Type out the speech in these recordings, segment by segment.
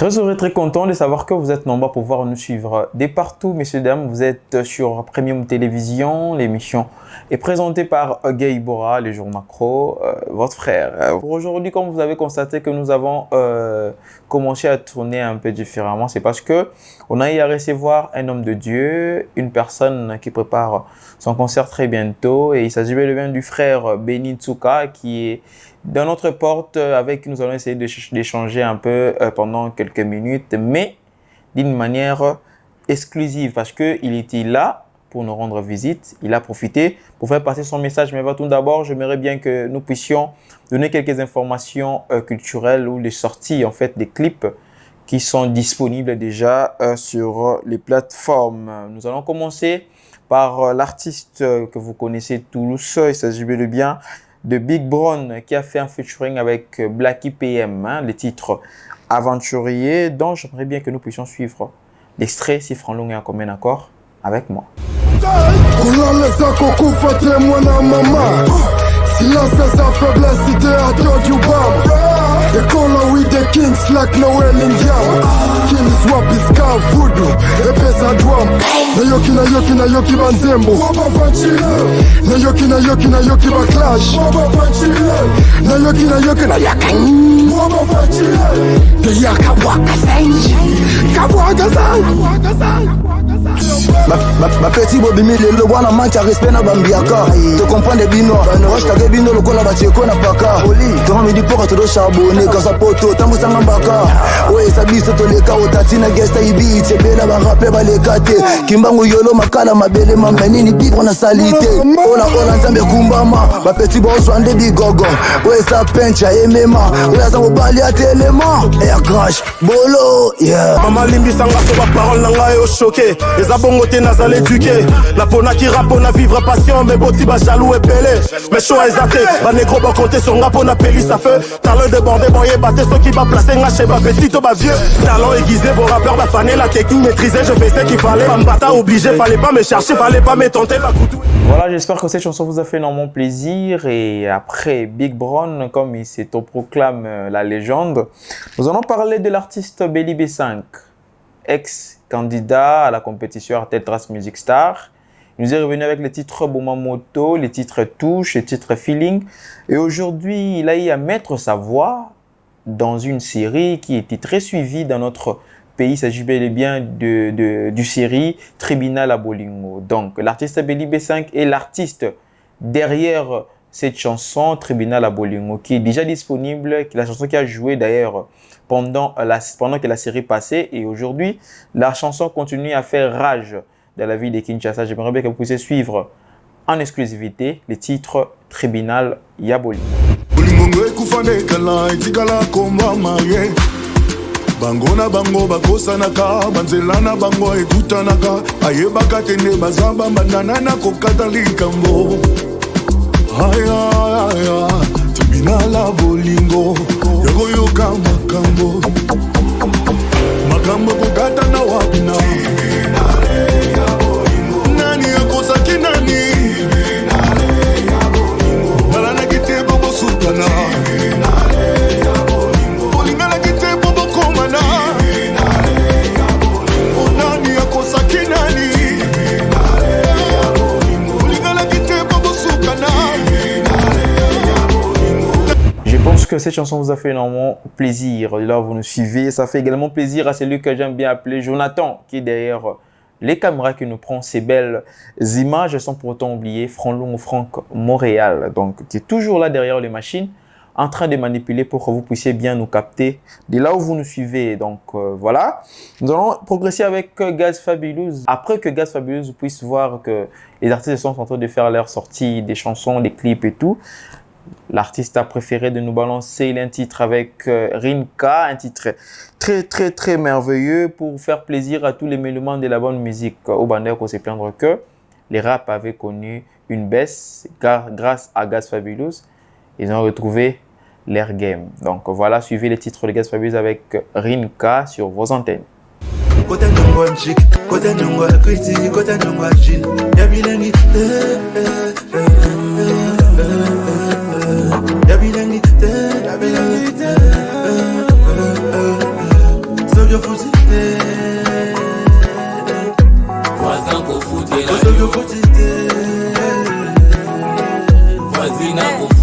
Très heureux, très content de savoir que vous êtes nombreux à pouvoir nous suivre de partout, messieurs, dames. Vous êtes sur Premium Télévision. L'émission est présentée par Gay Bora, les jours macro, votre frère. Pour aujourd'hui, comme vous avez constaté que nous avons commencé à tourner un peu différemment, c'est parce que on a eu à recevoir un homme de Dieu, une personne qui prépare son concert très bientôt. Et il s'agit bel et bien du frère Benny Tsuka qui est dans notre porte avec qui nous allons essayer d'échanger un peu pendant quelques minutes, mais d'une manière exclusive parce qu'il était là pour nous rendre visite. Il a profité pour faire passer son message. Mais tout d'abord, j'aimerais bien que nous puissions donner quelques informations culturelles ou des sorties, en fait, des clips qui sont disponibles déjà sur les plateformes. Nous allons commencer par l'artiste que vous connaissez tous. Il s'agit bel et bien de Big Bron qui a fait un featuring avec Blacky PM, le titre Aventurier, dont j'aimerais bien que nous puissions suivre l'extrait si Franlong est en commun accord avec moi. Silence sa faiblesse, idée à George Obama. They call her with the kings like Noel Indian. King is wap is car voodoo, epesa drum. Na yoki banzembo. Na yoki ba clash. Na yakan. De yaka waka sanji. Kabwaka sanji. Ma petit bobi mi le wana mancha respect na bambiaka. Te comprendre bino. Roche ta bino lokola batieko na paka. Toma mi di poko to do charbonner kasa poto tambusa ngambaka. Oye sabiso to leka otatina gesta ibi tebela ba rapper ba lekate. Kimbangu yolo makala mabele mamanini bibro na salite. Ola nzambe kumbama. Ba petit boss wande bigogo. Oye sa pencha emema. Oya sa mobali atelema. Air crash bolo yeah. Mama limbi sanga so ba parole nanga yo choqué. Les abongoté nazal éduqué. La pona qui rappe on a vivre patient mais boti ba jaloux et pelé. Mais chaud exaté. Ba négro ba compter sur rap on a peli ça fait. Talent débordé boyer batté ceux qui va placer ngaché ba petit to ba vieux. Talent aiguisé vos rappeurs ba faner la technique maîtrisée. Je fais ce qu'il fallait. Pas me battre obligé. Fallait pas me chercher. Fallait pas me tenter ba couteau. Voilà, j'espère que cette chanson vous a fait énormément plaisir. Et après Big Bron, comme il s'autoproclame la légende, nous allons parler de l'artiste Belly B5, ex-candidat à la compétition Arte Trans Music Star. Il nous est revenu avec les titres Bomamoto, les titres Touche, les titres Feeling. Et aujourd'hui, il a eu à mettre sa voix dans une série qui était très suivie dans notre pays. Il s'agit bel et bien du série Tribunal à Bolingo. Donc, l'artiste Belly B5 est l'artiste derrière cette chanson Tribunal à Bolingo qui est déjà disponible, la chanson qui a joué d'ailleurs pendant que la série passait. Et aujourd'hui, la chanson continue à faire rage dans la ville de Kinshasa. J'aimerais bien que vous puissiez suivre en exclusivité les titres Tribunal ya Bolingo. Bango na bango bakosanaka banzelana bango ekutanaka ayebaka tende bazamba banana na kokata likambo aya tribunal bolingo yokoyoka makambo kokata na wapina nani akosaki nani balana kite bobo sutana Je pense que cette chanson vous a fait énormément plaisir. Là, vous nous suivez. Ça fait également plaisir à celui que j'aime bien appeler Jonathan, qui est derrière les caméras qui nous prend ces belles images, sans pour autant oublier Franlong Franck Montréal, donc qui est toujours là derrière les machines, en train de manipuler pour que vous puissiez bien nous capter de là où vous nous suivez. Donc voilà, nous allons progresser avec Gaz Fabulous. Après que Gaz Fabulous puisse voir que les artistes sont en train de faire leur sortie des chansons, des clips et tout, l'artiste a préféré de nous balancer un titre avec Rinka, un titre très merveilleux pour faire plaisir à tous les mélomanes de la bonne musique. Au bandeur qu'on s'est plaindre que les rap avaient connu une baisse grâce à Gaz Fabulous. Ils ont retrouvé l'air game. Donc voilà, suivez les titres de Gaz Fabulous avec Rinka sur vos antennes.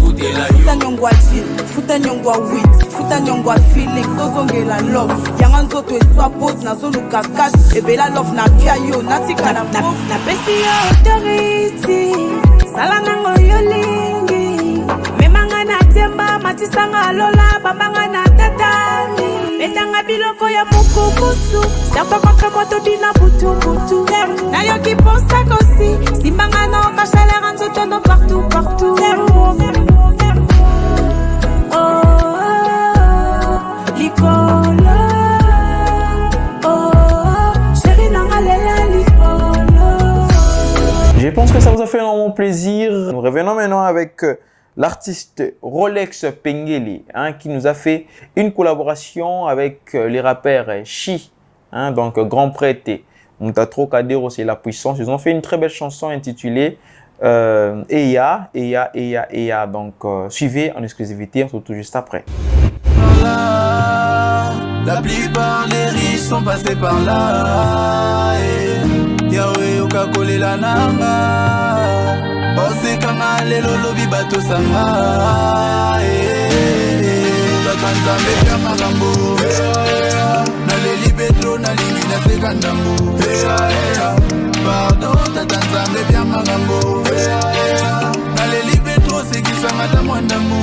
Futa nyongwa jean, futa nyongwa wheat, futa nyongwa feeling, tozongela love. Yanga nzoto eswa pose na zonu kakas, ebela love na pia yo, natika na move. Na pesi yo authority, sala nango yo lingi. Memanga na temba, matisanga lola, bambanga na tatami. Etanga biloko ya mukubusu, serpa contre moto dina butu butu. Na yo ki pensa kosi, simbanga no kashalera nzoto no partout partout. Je pense que ça vous a fait énormément plaisir. Nous revenons maintenant avec l'artiste Rolex Pengeli, hein, qui nous a fait une collaboration avec les rappeurs Chi, hein, donc Grand Prêtre et Moutatro Kadero, c'est la puissance. Ils ont fait une très belle chanson intitulée Eya. Donc suivez en exclusivité, on se retrouve juste après. La plupart des riches sont passés par là. Yahweh oka kolela nanga. Ose kanga lelo lobi bato sanga. Takanza mepia magambo. Na leli petro na lili na sekandambo. Pardon takanza mepia magambo. Na leli petro sekisanga ta mwandambo.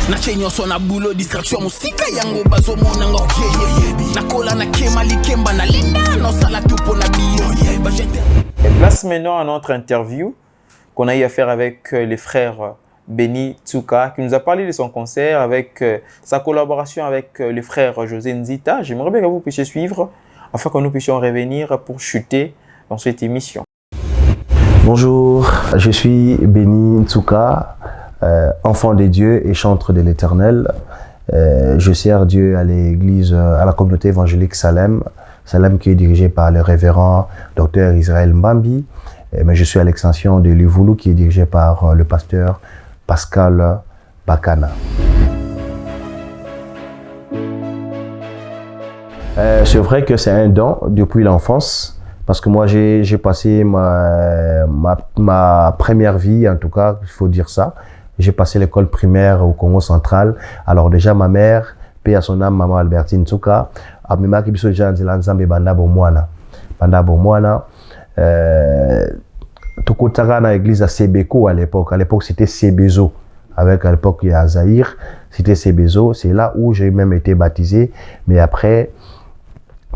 Na chenyo so na bulo distraction musika yango bazo mona ngokeye na kola na kema likemba na linda no sala tupo na bio. Et place maintenant à notre interview qu'on a eu à faire avec les frères Benny Tsuka, qui nous a parlé de son concert avec sa collaboration avec les frères José Nzita. J'aimerais bien que vous puissiez suivre afin que nous puissions revenir pour chuter dans cette émission. Bonjour, je suis Benny Tsuka. Enfant de Dieu et chantre de l'Éternel. Je sers Dieu à l'église, à la communauté évangélique Salem qui est dirigée par le révérend Dr Israël Mbambi. Mais je suis à l'extension de Livulu qui est dirigée par le pasteur Pascal Bakana. C'est vrai que c'est un don depuis l'enfance. Parce que moi, j'ai passé ma première vie, en tout cas, il faut dire ça. J'ai passé l'école primaire au Congo central. Alors déjà, ma mère, paix à son âme, maman Albertine Tsuka, a mis ma kibiso déjà en Nzambe banda bomwana. Banda bomwana. Tokotaka na église à Sebeko à l'époque. À l'époque, c'était Sebezo. Avec à l'époque, il y a Zahir. C'était Sebezo. C'est là où j'ai même été baptisé. Mais après,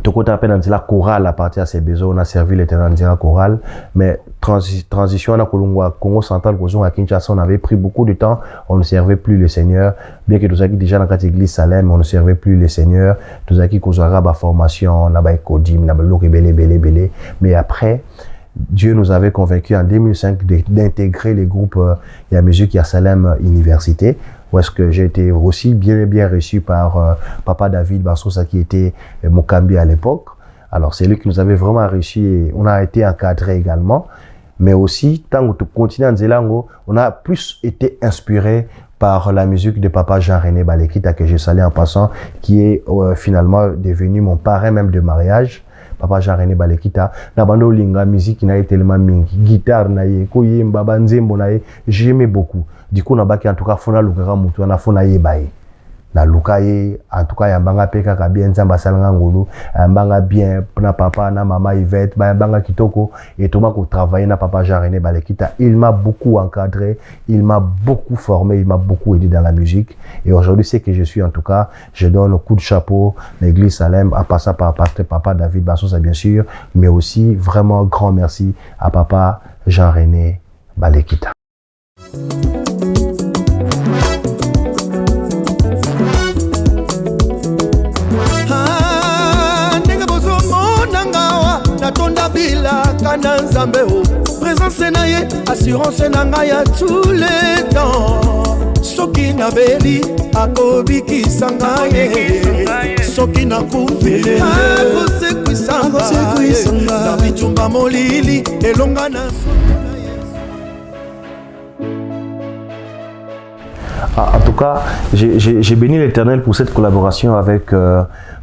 Tokota appelle dans la chorale à partir de Sebezo. On a servi l'Éternel dans la chorale. Mais transition à Congo central, à Kinshasa, on avait pris beaucoup de temps. On ne servait plus le Seigneur. Bien que nous avons déjà dans l'église Salem, on ne servait plus le Seigneur. Nous avons eu la formation, on a eu Kodim, on a eu mais après, Dieu nous avait convaincus en 2005 d'intégrer les groupes et la musique à Salem Université, où est-ce que j'ai été aussi bien reçu par Papa David Bassousa qui était Mokambi à l'époque. Alors c'est lui qui nous avait vraiment reçu et on a été encadré également. Mais aussi, tant que tu continues en Zélango, on a plus été inspiré par la musique de Papa Jean-René Balekita, que je salue en passant, qui est finalement devenu mon parrain même de mariage. Papa Jean-René Balekita, na bando linga musique na tellement mingi, guitare na ye, koyemba banzembo na ye, j'aimais beaucoup. Du coup na baki en tout cas fona lukaka mutu na fona ye baye. Na lukaye en tout cas yambanga peka ka bien nzamba salanga ngulu, yambanga bien na papa na maman Yvette, yambanga kitoko et tout ko travailler na Papa Jean-René Balekita, il m'a beaucoup encadré, il m'a beaucoup formé, il m'a beaucoup aidé dans la musique et aujourd'hui c'est que je suis en tout cas, je donne un coup de chapeau l'église Salem à passer par pasteur Papa David Bassousa bien sûr, mais aussi vraiment grand merci à Papa Jean-René Balekita. Présence naye, assurance nanga ya tous les temps. Soki na beli, akobiki sangaye. Soki na kufi, akose kuisanga. Na bitumba molili, elonga na En tout cas, j'ai béni l'Éternel pour cette collaboration avec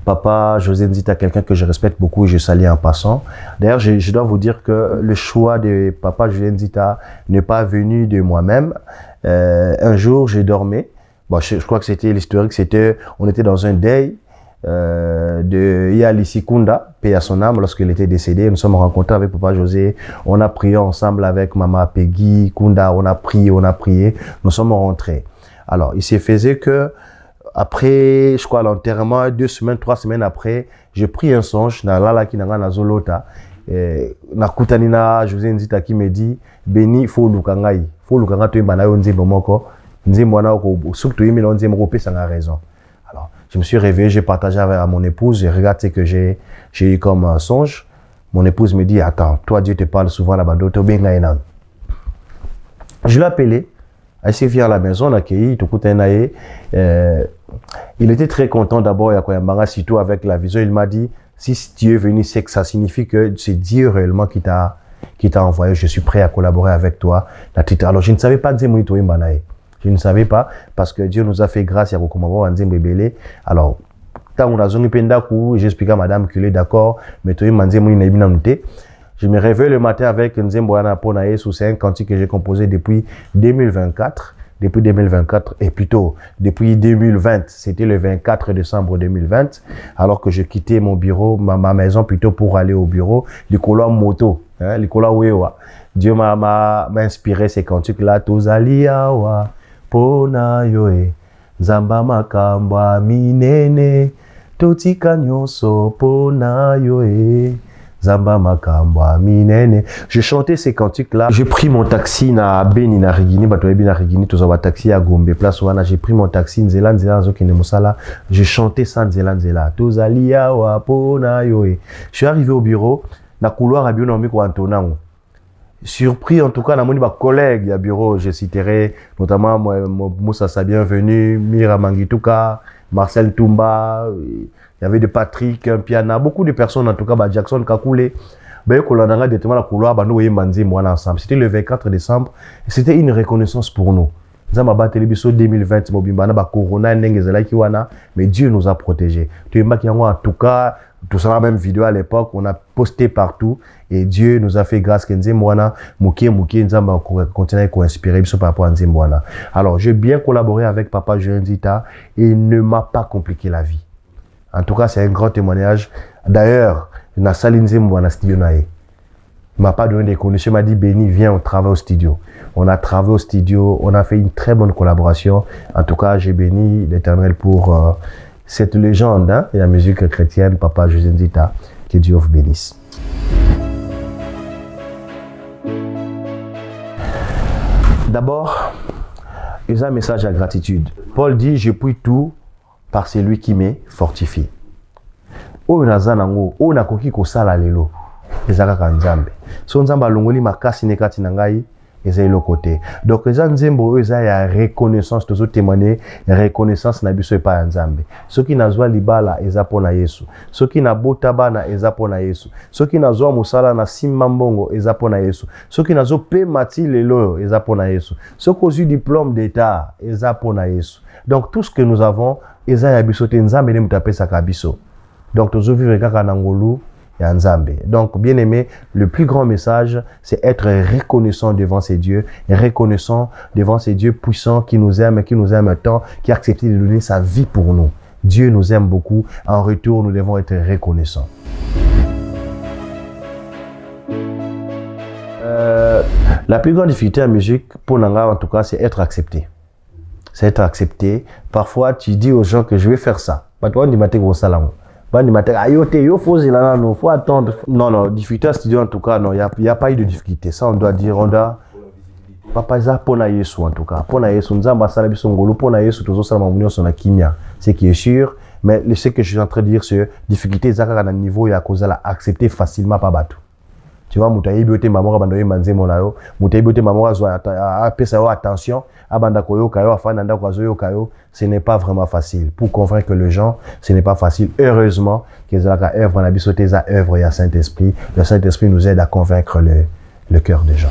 Papa José Nzita, quelqu'un que je respecte beaucoup et je salue en passant. D'ailleurs, je dois vous dire que le choix de Papa José Nzita n'est pas venu de moi-même. Un jour, j'ai dormi. Bon, je crois que c'était l'historique, on était dans un deuil de Yalissi Kunda, paix à son âme, lorsqu'il était décédé. Nous sommes rencontrés avec Papa José. On a prié ensemble avec Maman Peggy Kunda. On a prié. Nous sommes rentrés. Alors, il s'est fait que après, je crois, l'enterrement, 2 semaines, 3 semaines après, j'ai pris un songe dans l'Alaki na Zolota. Nakutanina José Nzita qui me dit Béni, faut lukangai to imbana yo nzembo moko nzembo na ko surtout yimi na nzembo ko pesa na raison. Alors, je me suis réveillé, j'ai partagé avec mon épouse, j'ai regardé que j'ai eu comme songe. Mon épouse me dit attends, toi Dieu te parle souvent là-bas to benga ina. Je l'ai appelé. Il s'est venu à la maison, on a accueilli, il était très content d'abord, surtout avec la vision. Il m'a dit, si Dieu est venu, c'est que ça signifie que c'est Dieu réellement qui t'a envoyé. Je suis prêt à collaborer avec toi. Alors, je ne savais pas dire je ne savais pas parce que Dieu nous a fait grâce à recommander à Nzembe Belé. Alors, quand on a zone pendaku, j'explique à madame qu'il est d'accord, mais toi, je me réveille le matin avec Nzembo Ana Pona Yesu, c'est un cantique que j'ai composé depuis 2024. Depuis 2024, et plutôt depuis 2020, c'était le 24 décembre 2020, alors que je quittais mon bureau, ma maison plutôt pour aller au bureau, l'Ikola Moto, l'Ikola Wewa. Dieu m'a inspiré ces cantiques-là, Tozaliawa, Pona Yoe, Zamba Makamba Minene, Totika Nyonso, Pona Yoe. Zamba Makamba Minene. Je chantais ces cantiques-là. J'ai pris mon taxi na Beni na Rigini, Batoebi na Rigini, tous avoir taxi à Gombe, place Wana. J'ai pris mon taxi Nzela Nzokine Mosala. Je chantais ça Nzela. Tozalia wa pona yoe. Je suis arrivé au bureau, na couloir à Bionombi ko Antonango. Surpris en tout cas, na moni ba collègue à bureau, je citerai notamment Moussa Bienvenu, Mira Mangituka, Marcel Toumba. Il y avait de Patrick, Piana, beaucoup de personnes, en tout cas, Jackson Kakoulé. C'était le 24 décembre. C'était une reconnaissance pour nous. Nous avons battu 2020, mais Dieu nous a protégés. En tout cas, tout ça, la même vidéo à l'époque, on a posté partout et Dieu nous a fait grâce. Alors, j'ai bien collaboré avec Papa José Nzita et il ne m'a pas compliqué la vie. En tout cas, c'est un grand témoignage. D'ailleurs, na salinze mwana studio nae. Il m'a pas donné des conditions, il m'a dit Béni, viens, on travaille au studio. On a travaillé au studio, on a fait une très bonne collaboration. En tout cas, j'ai béni l'Éternel pour cette légende et la musique chrétienne, Papa José Nzita, que Dieu vous bénisse. D'abord, il y a un message à gratitude. Paul dit, je puis tout par celui qui me fortifie. Oyo nazanango, oyo nakoki kosala lelo, ezaka nzambe. So nzamba longoli makasi nekati na ngai, eza côté. Donc eza nzembo oyo eza ya reconnaissance, tozo témoigner reconnaissance na biso epa ya nzambe. Soki nazwa libala eza pona Yesu. Soki na bota bana eza pona Yesu. Soki nazwa musala na simba mbongo eza pona Yesu. Soki nazo pe mati lelo eza pona Yesu. Soki ozu diplôme d'état eza pona Yesu. Donc tout ce que nous avons eza ya biso te nzambe ne mutapesa ka biso. Donc tozo vivre kaka na ngolu ya nzambe. Donc bien aimé, le plus grand message c'est être reconnaissant devant ces dieux, reconnaissant devant ces dieux puissants qui nous aiment tant, qui a accepté de donner sa vie pour nous. Dieu nous aime beaucoup, en retour nous devons être reconnaissants. La plus grande difficulté en musique pour Nanga en tout cas c'est être accepté. C'est être accepté. Parfois, tu dis aux gens que je vais faire ça. Faut attendre. Non, difficulté studio en tout cas, non, il n'y a pas eu de difficulté. Ça, on doit dire, Papa Isa pona Yesu en tout cas. Pona Yesu, nzamba sala biso ngolo, pona Yesu, tozo sala mamunyo sona kimia. Ce qui est sûr, mais ce que je suis en train de dire, c'est difficulté, zaka na niveau ya kozala accepter facilement par bateau. Tu vois, mutayi biote mamora bandoye manze monayo, mutayi biote mamora zo pesa attention, abanda koyo kayo afana nda kwazo kayo, ce n'est pas vraiment facile. Pour convaincre les gens, ce n'est pas facile. Heureusement que zaka œuvre na biso teza œuvre ya Saint-Esprit. Le Saint-Esprit nous aide à convaincre le cœur des gens.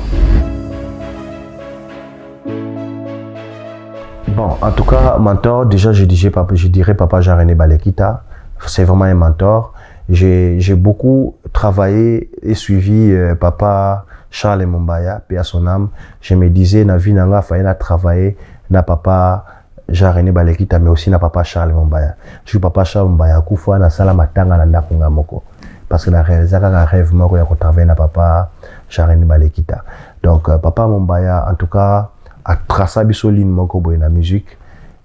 Bon, en tout cas, mentor, déjà je dirais Papa Jean-René Balekita. c'est vraiment un mentor. J'ai beaucoup travaillé et suivi papa Charles Mombaya, paix à son âme. Je me disais, na vie nanga faina travailler na papa Jean-René Balekita, mais aussi na papa Charles Mombaya. Je suis papa Charles Mombaya kufwa na sala matanga na ndakunga moko. Parce que la réalisation un rêve moko ya travailler na papa Jean-René Balekita. Donc papa Mombaya en tout cas a tracé biso ligne moko boy na musique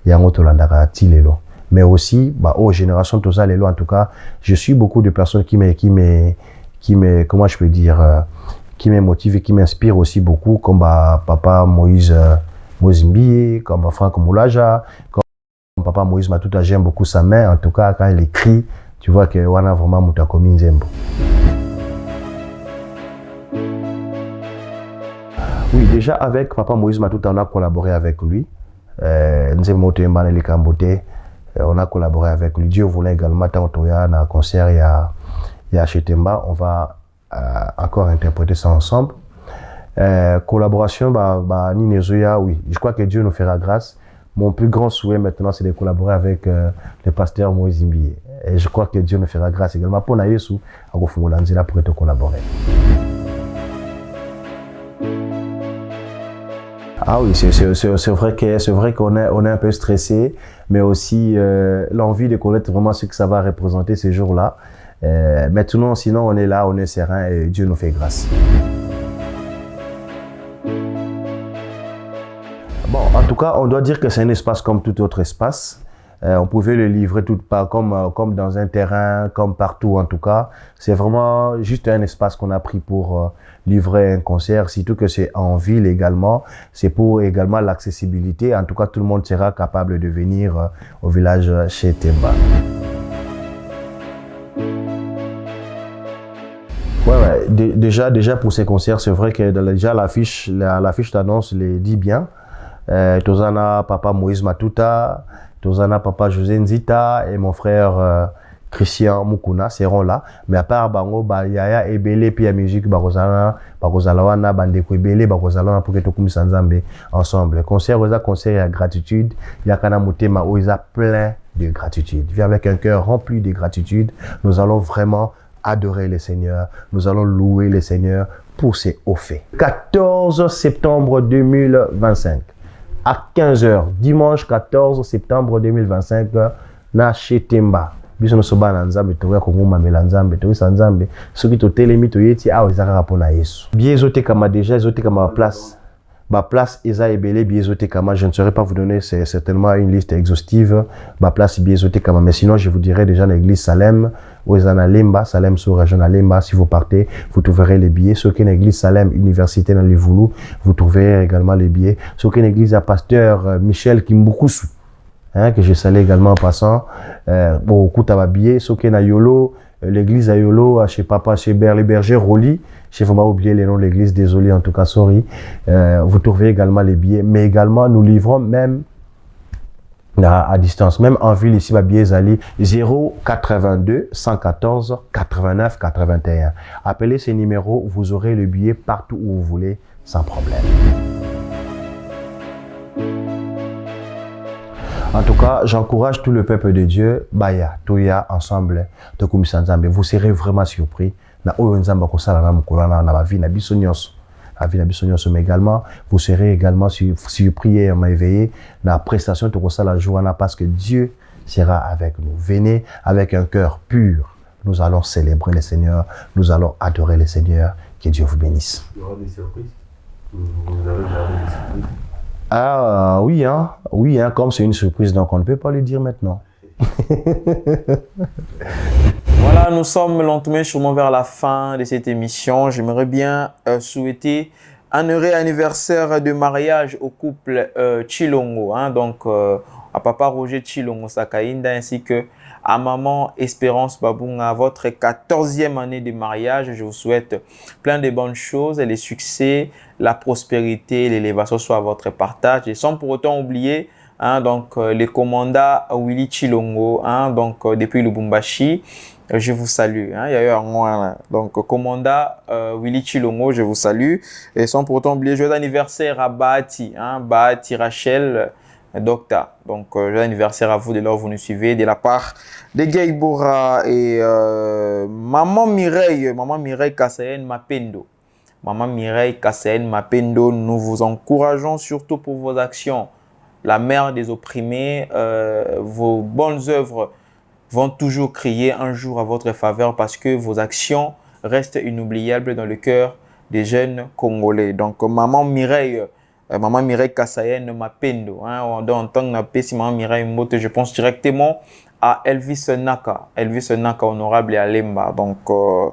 yango tolandaka tilelo. Mais aussi, bah, aux générations tout ça, en tout cas, je suis beaucoup de personnes qui me, comment je peux dire, qui me motivent et qui m'inspirent aussi beaucoup, comme bah, papa Moïse Mozimbi, comme bah, Franck Moulaja, comme papa Moïse Matuta, j'aime beaucoup sa main, en tout cas, quand il écrit, tu vois que on a vraiment Mutakomi Nzembo. Oui, déjà avec papa Moïse Matuta, on a collaboré avec lui. Nzembo Temba Nelly Kambote. On a collaboré avec lui. Dieu voulait également, tant qu'il y a un concert, il y a chez Temba, on va encore interpréter ça ensemble. Collaboration, Nine Zoya, oui. Je crois que Dieu nous fera grâce. Mon plus grand souhait maintenant, c'est de collaborer avec le pasteur Moïse Mbiye. Et je crois que Dieu nous fera grâce également. Pour Nayesu, à Gofungolanzila pour te collaborer. Ah oui, c'est vrai qu'on est un peu stressé, mais aussi l'envie de connaître vraiment ce que ça va représenter ces jours-là. Maintenant, sinon, on est là, on est serein et Dieu nous fait grâce. Bon, en tout cas, on doit dire que c'est un espace comme tout autre espace. On pouvait le livrer tout part comme dans un terrain, comme partout en tout cas. C'est vraiment juste un espace qu'on a pris pour livrer un concert, surtout que c'est en ville également. C'est pour également l'accessibilité. En tout cas, tout le monde sera capable de venir au village chez Temba. Ouais, déjà pour ces concerts, c'est vrai que déjà l'affiche d'annonce les dit bien. Tozana Papa Moïse Matuta, Tozana Papa José Nzita et mon frère Christian Mukuna seront là. Mais à part Bango, Yaya Ebele, puis la musique, Barozalawana, Bandeko Ebele, Barozalawana pour que tout le monde ensemble. Le concert, il y a gratitude. Il y a Kana Mutema où il y a plein de gratitude. Viens avec un cœur rempli de gratitude. Nous allons vraiment adorer le Seigneur. Nous allons louer le Seigneur pour ses hauts faits. 14 septembre 2025. À 15h, dimanche 14 septembre 2025, na chez Temba. Biso no soba na nzambe to ya kongoma mela nzambe to isa nzambe soki to telemi to yeti a ezaka rapona Yesu. Biezote kama déjà ezote kama place. Ba place eza ebele biezote kama, je ne saurais pas vous donner certainement une liste exhaustive. Ba place biezote kama, mais sinon je vous dirai déjà l'église Salem ou ezana Lemba, Salem sur région à Lemba. Si vous partez, vous trouverez les billets. Ce qui est l'église Salem Université dans les Voulous, vous trouverez également les billets. Ce qui est l'église à pasteur Michel Kimbukusu, hein, que je salue également en passant. Beaucoup de billets. Ce qui est na Yolo, l'église à Yolo, chez Papa, chez les bergers Roli. Je vais oublier les noms de l'église, désolé en tout cas, sorry. Vous trouverez également les billets, mais également nous livrons même à distance, même en ville ici, billets Ali 082 114 89 81. Appelez ces numéros, vous aurez le billet partout où vous voulez, sans problème. En tout cas, j'encourage tout le peuple de Dieu, Baya, Toya, ensemble, de Kumisanzambe. Vous serez vraiment surpris. Na oyo nzamba ko sala na mukolana na ba vie na biso nyonso. La vie na biso nyonso, mais également vous serez également surpris et éveillé na prestation to ko sala joana parce que Dieu sera avec nous. Venez avec un cœur pur. Nous allons célébrer le Seigneur, nous allons adorer le Seigneur. Que Dieu vous bénisse. Il y aura des surprises. Vous avez gardé des surprises. Ah oui hein, comme c'est une surprise donc on ne peut pas le dire maintenant. Voilà, nous sommes lentement sûrement vers la fin de cette émission. J'aimerais bien souhaiter un heureux anniversaire de mariage au couple Chilongo, hein, donc à papa Roger Chilongo Sakainda ainsi que à maman Espérance Babunga, votre 14e année de mariage. Je vous souhaite plein de bonnes choses, les succès, la prospérité, l'élévation soit votre partage et sans pour autant oublier hein, donc le commandant Willy Chilongo, hein, donc depuis Lubumbashi. Je vous salue. Hein. Il y a eu un mois. Donc, commandant Willy Chilongo, je vous salue. Et sans pour autant oublier, joyeux anniversaire à Bahati. Hein, Bahati Rachel, Docta. Donc, joyeux anniversaire à vous de là où vous nous suivez, de la part de Gay Bora et Maman Mireille Kassayen Mapendo. Maman Mireille Kassayen Mapendo, nous vous encourageons surtout pour vos actions. La mère des opprimés, vos bonnes œuvres vont toujours crier un jour à votre faveur parce que vos actions restent inoubliables dans le cœur des jeunes Congolais. Donc, Maman Mireille Kassayen Mapendo. En tant que si Maman Mireille Mbote, je pense directement à Elvis Naka, honorable et Alemba. Donc,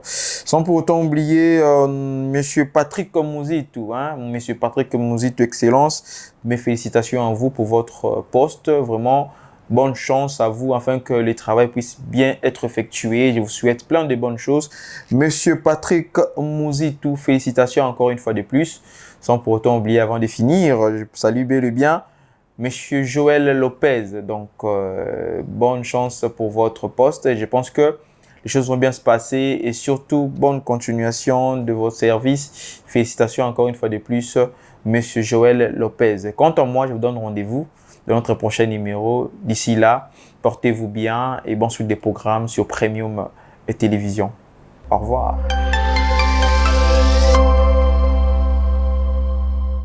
sans pour autant oublier Monsieur Patrick Mouzitou, Monsieur Patrick Mouzitou, excellence. Mes félicitations à vous pour votre poste. Vraiment, bonne chance à vous afin que le travail puisse bien être effectué. Je vous souhaite plein de bonnes choses. Monsieur Patrick Mouzitou, félicitations encore une fois de plus. Sans pour autant oublier avant de finir, je salue bien le bien. Monsieur Joël Lopez, donc bonne chance pour votre poste. Je pense que les choses vont bien se passer et surtout bonne continuation de vos services. Félicitations encore une fois de plus, Monsieur Joël Lopez. Quant à moi, je vous donne rendez-vous dans notre prochain numéro. D'ici là, portez-vous bien et bonne suite des programmes sur Premium et Télévision. Au revoir.